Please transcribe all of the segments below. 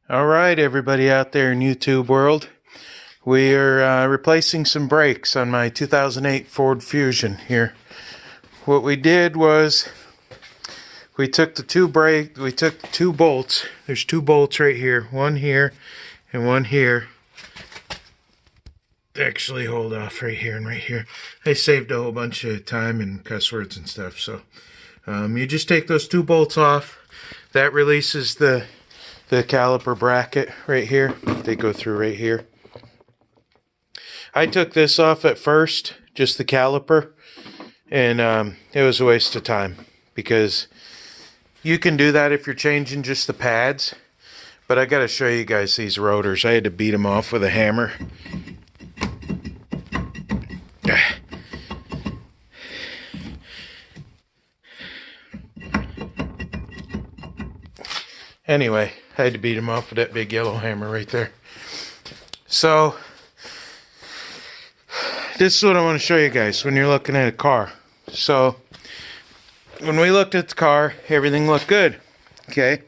All right, everybody out there in YouTube world, we are replacing some brakes on my 2008 Ford Fusion here. What we did was we took the two bolts. There's two bolts right here, one here and one here. Actually, hold off right here and right here. I saved a whole bunch of time and cuss words and stuff. So you just take those two bolts off. That releases the caliper bracket right here. They go through right here. I took this off at first, just the caliper, and it was a waste of time because you can do that if you're changing just the pads, but I gotta show you guys these rotors. I had to beat them off with a hammer. Anyway, I had to beat him off with that big yellow hammer right there. So, this is what I want to show you guys when you're looking at a car. So, when we looked at the car, everything looked good. Okay?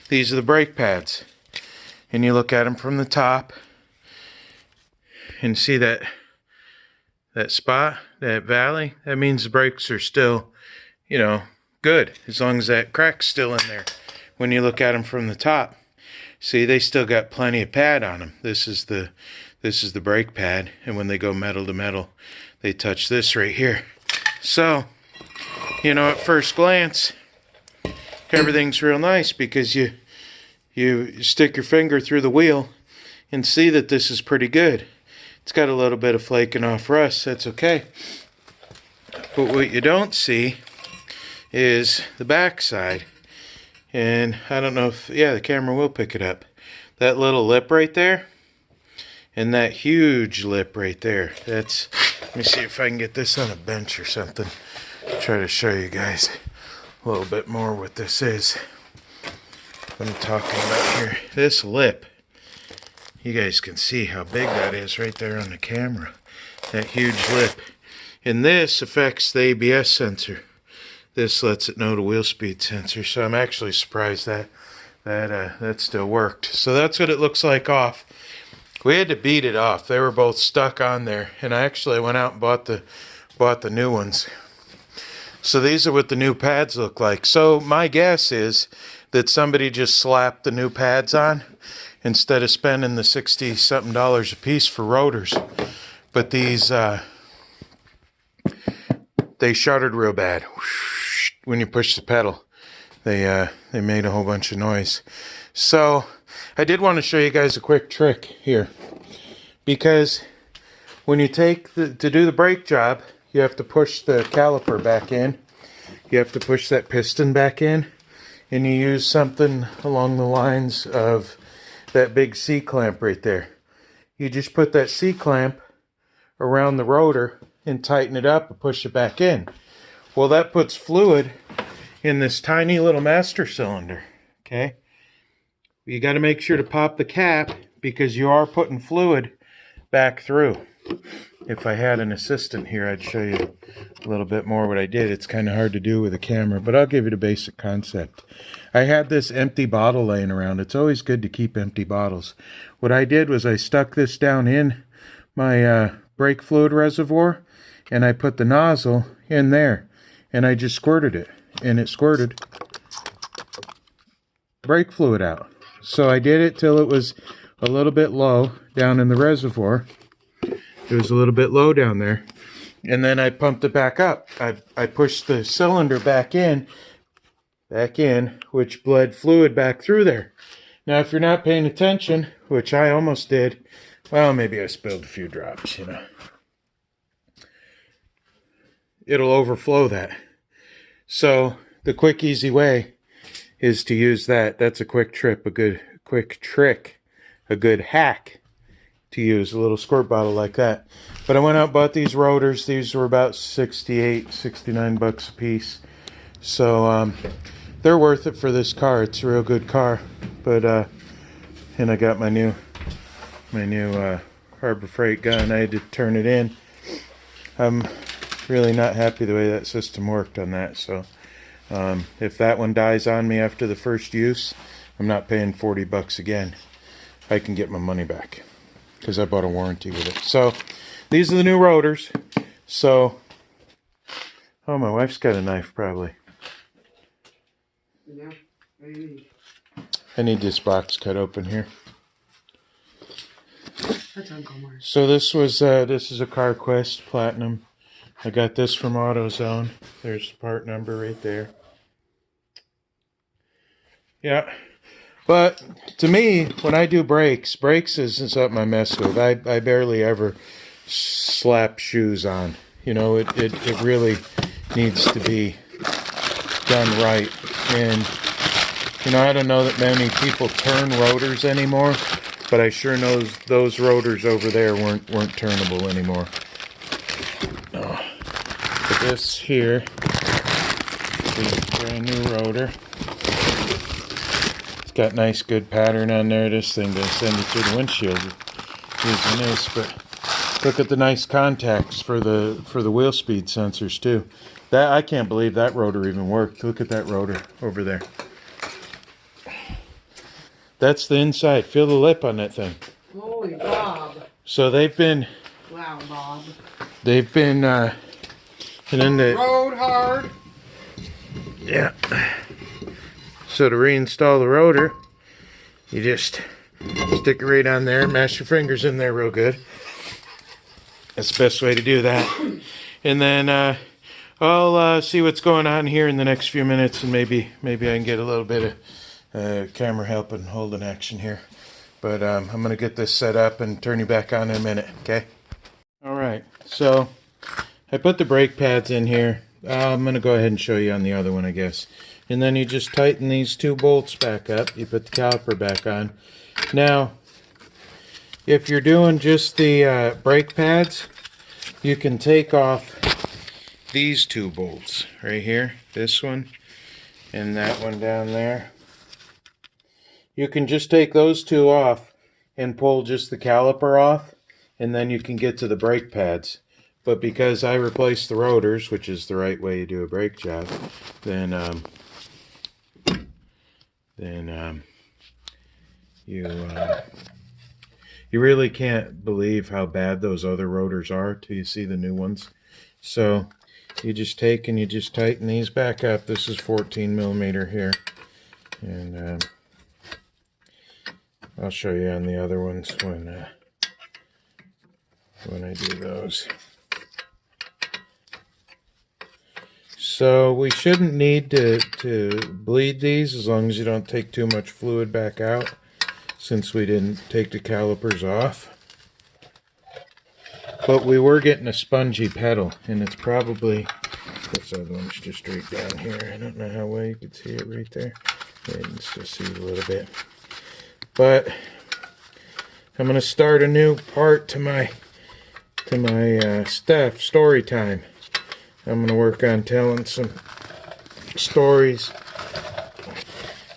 These are the brake pads. And you look at them from the top and see that spot, that valley. That means the brakes are still, good, as long as that crack's still in there. When you look at them from the top, see, they still got plenty of pad on them. This is the brake pad, and when they go metal to metal, they touch this right here. So, at first glance, everything's real nice because you stick your finger through the wheel and see that this is pretty good. It's got a little bit of flaking off rust. That's okay. But what you don't see is the back side. And I don't know if, the camera will pick it up. That little lip right there and that huge lip right there. Let me see if I can get this on a bench or something. Try to show you guys a little bit more what this is. What I'm talking about here. This lip. You guys can see how big that is right there on the camera. That huge lip. And this affects the ABS sensor. This lets it know the wheel speed sensor. So I'm actually surprised that still worked. So that's what it looks like off. We had to beat it off. They were both stuck on there. And I actually went out and bought the new ones. So these are what the new pads look like. So my guess is that somebody just slapped the new pads on instead of spending the $60-something a piece for rotors. But these, they shuddered real bad. When you push the pedal, they made a whole bunch of noise. So I did want to show you guys a quick trick here, because when you to do the brake job, you have to push the caliper back in. You have to push that piston back in, and you use something along the lines of that big C-clamp right there. You just put that C-clamp around the rotor and tighten it up and push it back in. Well, that puts fluid in this tiny little master cylinder, okay? You got to make sure to pop the cap because you are putting fluid back through. If I had an assistant here, I'd show you a little bit more what I did. It's kind of hard to do with a camera, but I'll give you the basic concept. I had this empty bottle laying around. It's always good to keep empty bottles. What I did was I stuck this down in my brake fluid reservoir, and I put the nozzle in there. And I just squirted it, and it squirted brake fluid out. So I did it till it was a little bit low down in the reservoir. It was a little bit low down there. And then I pumped it back up. I pushed the cylinder back in, which bled fluid back through there. Now, if you're not paying attention, which I almost did, well, maybe I spilled a few drops, It'll overflow that. So the quick, easy way is to use that. That's a quick trick, a good hack to use a little squirt bottle like that. But I went out and bought these rotors. These were about $69 a piece. So they're worth it for this car. It's a real good car. But and I got my new Harbor Freight gun. I had to turn it in. I'm really not happy the way that system worked on that. So if that one dies on me after the first use, I'm not paying 40 bucks again. I can get my money back because I bought a warranty with it. So these are the new rotors. So, oh, my wife's got a knife probably. Yeah, what do you need? I need this box cut open here. That's Uncle Mark. So this is a CarQuest Platinum. I got this from AutoZone. There's the part number right there. Yeah. But to me, when I do brakes isn't something I mess with. I barely ever slap shoes on. You know, it really needs to be done right. And, you know, I don't know that many people turn rotors anymore, but I sure know those rotors over there weren't turnable anymore. Oh. But this here is a brand new rotor. Got nice good pattern on there. This thing gonna send you through the windshield using this, but look at the nice contacts for the wheel speed sensors too. That I can't believe that rotor even worked. Look at that rotor over there. That's the inside. Feel the lip on that thing. Holy Bob. So they've been Wow, Bob. and then the Road hard. yeah. So to reinstall the rotor, you just stick it right on there, mash your fingers in there real good. That's the best way to do that. And then I'll see what's going on here in the next few minutes, and maybe I can get a little bit of camera help and holding action here. But I'm going to get this set up and turn you back on in a minute, okay? All right, so I put the brake pads in here. I'm going to go ahead and show you on the other one, I guess. And then you just tighten these two bolts back up. You put the caliper back on. Now, if you're doing just the brake pads, you can take off these two bolts right here. This one and that one down there. You can just take those two off and pull just the caliper off, and then you can get to the brake pads. But because I replaced the rotors, which is the right way to do a brake job, then you really can't believe how bad those other rotors are till you see the new ones. So you just take and you just tighten these back up. This is 14 millimeter here, and I'll show you on the other ones when I do those. So we shouldn't need to bleed these as long as you don't take too much fluid back out, since we didn't take the calipers off. But we were getting a spongy pedal, and it's probably, this other one's just right down here. I don't know how well you can see it right there. Yeah, you can still see it a little bit. But I'm going to start a new part to my stuff, story time. I'm going to work on telling some stories.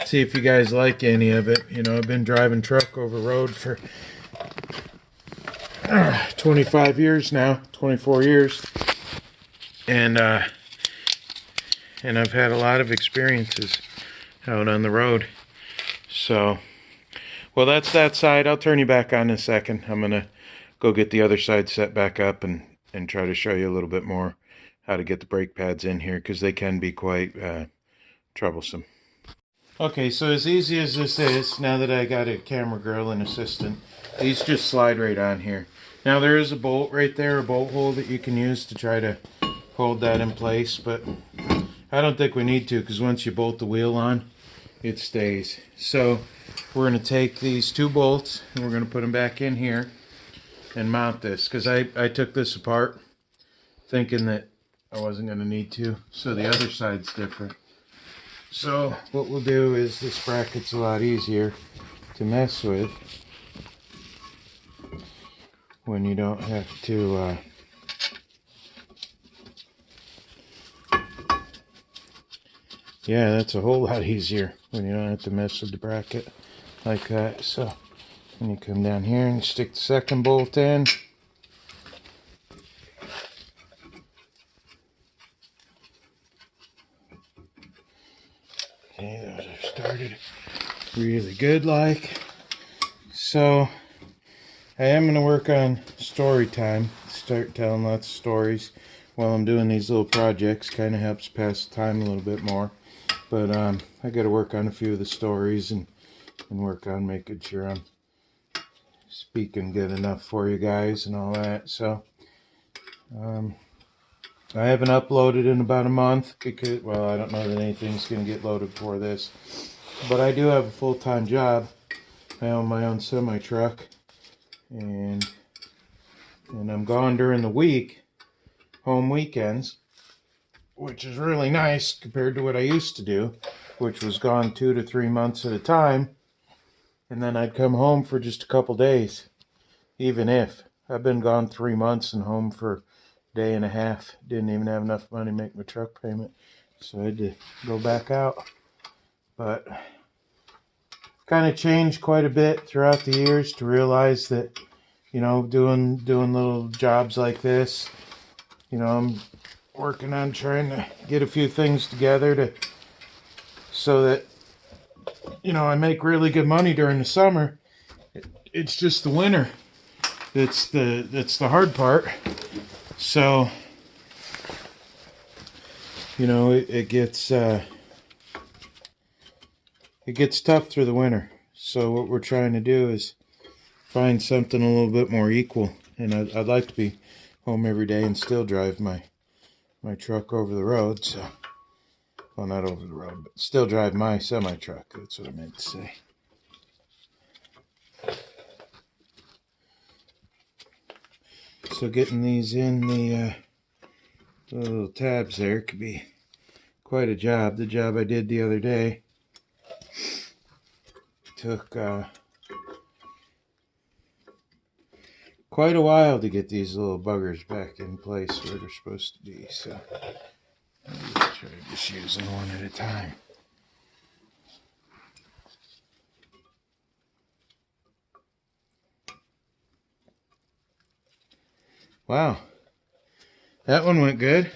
See if you guys like any of it. You know, I've been driving truck over road for 25 years now, 24 years. And I've had a lot of experiences out on the road. So, well, that's that side. I'll turn you back on in a second. I'm going to go get the other side set back up and try to show you a little bit more how to get the brake pads in here, because they can be quite troublesome. Okay, so as easy as this is, now that I got a camera girl and assistant, these just slide right on here. Now there is a bolt right there, a bolt hole that you can use to try to hold that in place, but I don't think we need to, because once you bolt the wheel on, it stays. So we're going to take these two bolts and we're going to put them back in here and mount this, because I took this apart thinking that I wasn't going to need to, so the other side's different. So what we'll do is, this bracket's a lot easier to mess with when you don't have to yeah, that's a whole lot easier when you don't have to mess with the bracket like that. So when you come down here and stick the second bolt in, okay, those are started. really good like. So I am going to work on story time, start telling lots of stories while I'm doing these little projects. Kind of helps pass the time a little bit more. But I got to work on a few of the stories and work on making sure I'm speaking good enough for you guys and all that. So I haven't uploaded in about a month because, well, I don't know that anything's going to get loaded for this. But I do have a full-time job. I own my own semi-truck. And I'm gone during the week, home weekends, which is really nice compared to what I used to do, which was gone 2 to 3 months at a time. And then I'd come home for just a couple days, even if. I've been gone 3 months and home for a day and a half. Didn't even have enough money to make my truck payment, so I had to go back out. But kind of changed quite a bit throughout the years to realize that, you know, doing little jobs like this, you know, I'm working on trying to get a few things together so that, you know, I make really good money during the summer. It's just the winter that's the hard part. So, you know, it gets tough through the winter. So what we're trying to do is find something a little bit more equal. And I'd like to be home every day and still drive my truck over the road. So, well, not over the road, but still drive my semi-truck. That's what I meant to say. So getting these in the little tabs there could be quite a job. The job I did the other day took quite a while to get these little buggers back in place where they're supposed to be. So I'll try just using one at a time. Wow, that one went good.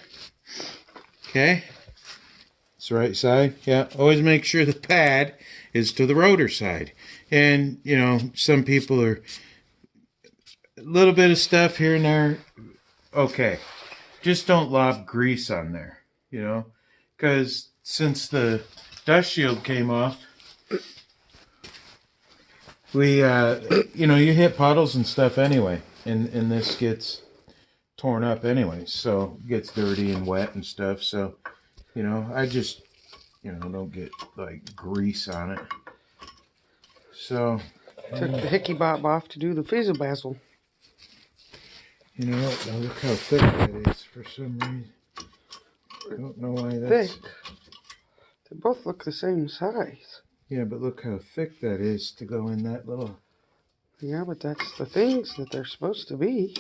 Okay, it's the right side. Yeah, always make sure the pad is to the rotor side. And, you know, some people are a little bit of stuff here and there. Okay, just don't lob grease on there, you know, because since the dust shield came off, we, you know, you hit puddles and stuff anyway, and this gets torn up anyway, so it gets dirty and wet and stuff. So, you know, I just, you know, don't get like grease on it. So Took the hickey bob off to do the fizzle basil. you know what? Now look how thick that is for some reason. I don't know why that's Thick. They both look the same size. Yeah, but look how thick that is to go in that little. Yeah, but that's the things that they're supposed to be.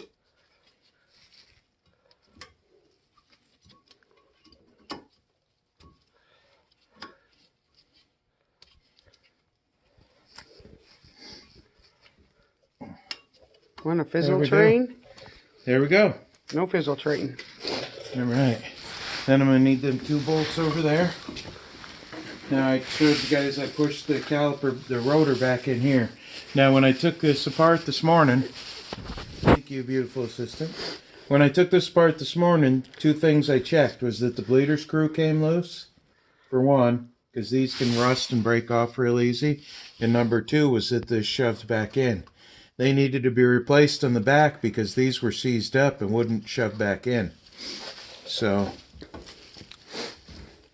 Want a fizzle train? There we go. No fizzle train. All right. Then I'm going to need them 2 bolts over there. Now I showed you guys I pushed the caliper, the rotor back in here. Now when I took this apart this morning, thank you, beautiful assistant. When I took this apart this morning, 2 things I checked was that the bleeder screw came loose, for one, because these can rust and break off real easy. And number 2 was that this shoved back in. They needed to be replaced on the back because these were seized up and wouldn't shove back in. So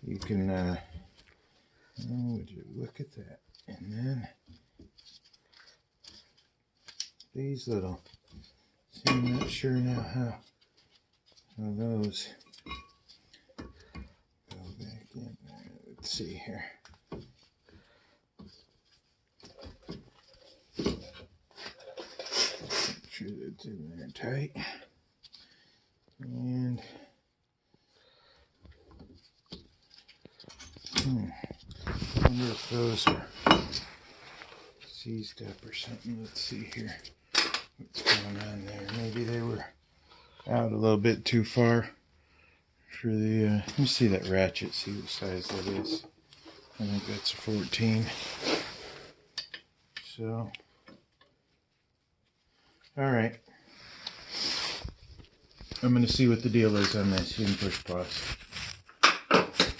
you can, oh, would you look at that? And then these little, see, I'm not sure now how those go back in there. Let's see here. Make sure that's in there tight. And I wonder if those are seized up or something. Let's see here. What's going on there? Maybe they were out a little bit too far for the, let me see that ratchet, see what size that is. I think that's a 14. So, all right. I'm going to see what the deal is on this. You can push pause.